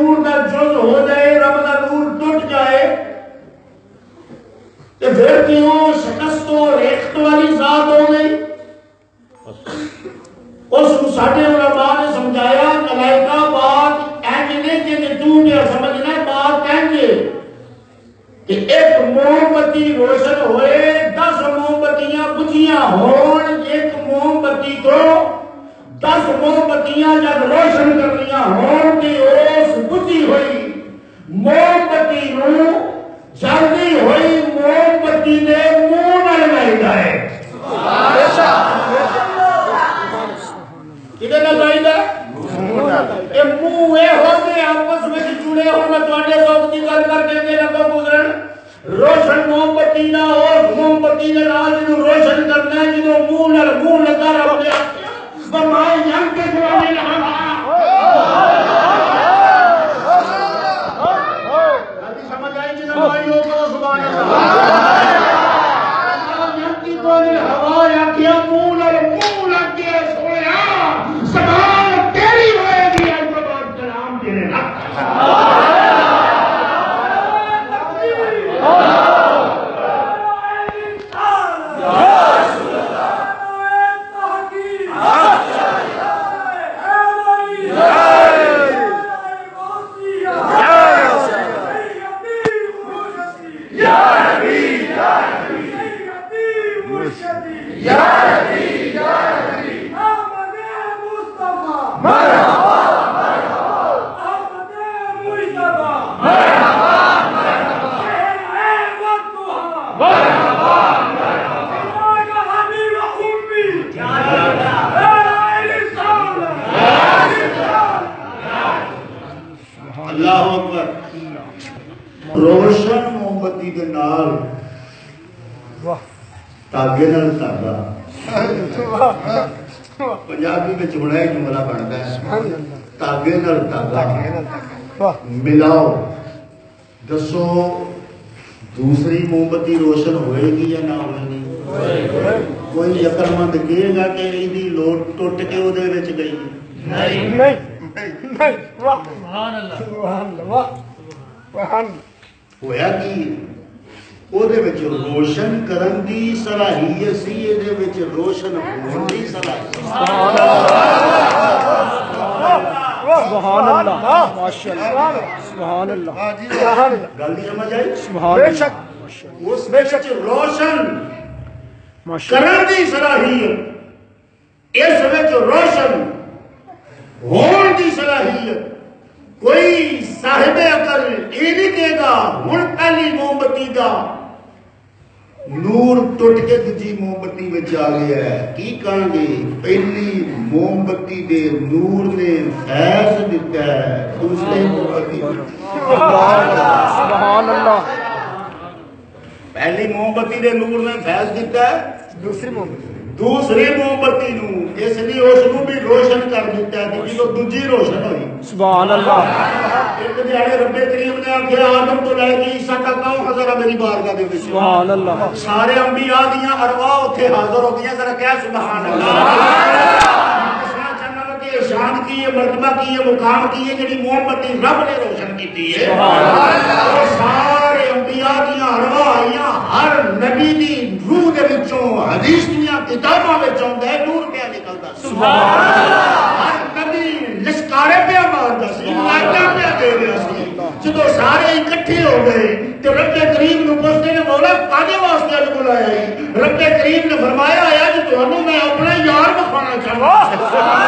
نور دا جز ہو جائے رب دا نور ٹوٹ جائے تو پھر کیوں شکست و ریخت والی ذات ہو گئی؟ اس ساڈے علماء نے سمجھایا ملائکہ بات اینجنے کے ٹوٹیا سمجھنا بات کہیں کہ ایک موم بتی روشن ہوئے 10 موم بتیاں بجھیاں ہون ایک موم بتی کو 10 موم بتیاں جب روشن کرنیاں ہون کہ اس بجھی ہوئی موم بتی نو جلدی ہوئی موم بتی نے منہ نہ لگائی جائے کدھے نہ لگائی جائے یہ منہ اے ہو گئے آپس میں جڑے ہو میں تواڈے ذوق دی گل کر کے لگا گزرن روشن موم بتی نہ اور موم بتی نے راز نو روشن کرنا ہے جدوں منہ لگا رب نے فرمایا یم کے جوانی لہا سمجھ آئی جی نمائی ہو تو سبحان اللہ یم کی جوانی ہوا آکھیا منہ لگ گیا سویا سبحان تیری ہوئے گی اور بعد کلام تیرے لگ روشن موم بتی کے نال تاگے نال تاگا پنجابی میں بڑا ہی جملہ بنتا ہے تاگے نال تاگا ملاؤ دسو دوسری موم بتی روشن ہوئے گی یا نہ ہوئے گی کوئی عقل مند کہے گا کہ ایدی لوٹ ٹوٹ کے وہ دے وچ گئی نہیں سبحان اللہ ہویا کی او دے وچ روشن کرن دی صلاحیت سی اے دے وچ روشن ہون دی صلاحیت سبحان اللہ ماشاءاللہ سبحان اللہ گل دی سمجھ آئی سبحان بے شک اس وچ روشن کرن دی صلاحیت اس وچ روشن ہون دی صلاحیت کوئی صاحب عقل یہ نہیں کہے گا ہن پہلی موم بتی دا نور ٹوٹ کے دوجی موم بتی وچ آ گیا ہے کی کہاں گے پہلی موم بتی دے نور نے فیض دیتا ہے دوسری موم بتی سبحان اللہ پہلی موم بتی دے نور نے فیض دیتا ہے دوسری موم بتی نو اس لیے اس نو بھی روشن کر دیتا ہے کہ دوجی روشن ہوئی سبحان اللہ ایک دیہڑے رب کریم نے آخیا آدم تو لے کے عیسیٰ تک آؤ حضرہ میری بارگاہ دے وچ سبحان اللہ سارے انبیاء دیاں ارواح اوتھے حاضر ہو گئیاں ذرا کہہ سبحان اللہ شان کی ہے مرتبہ کی ہے مقام کی ہے جڑی موم بتی رب نے روشن کیتی ہے سارے انبیاء دیاں ارواح آئیاں ہر نبی دی روح دے وچوں حدیث دیاں کتاباں وچ آندا ہے نور پیا نکلدا سبحان اللہ ہر نبی لشکارے پیا ماردا سی ملائکہ پیا دے رہا سی جدوں سارے اکٹھے ہو گئے تو رب کریم نو پوچھتے نے مولا کاہدے واسطے اج بلایا ہے رب کریم نے فرمایا ہے اج تانوں میں اپنا یار بخانا چاہوں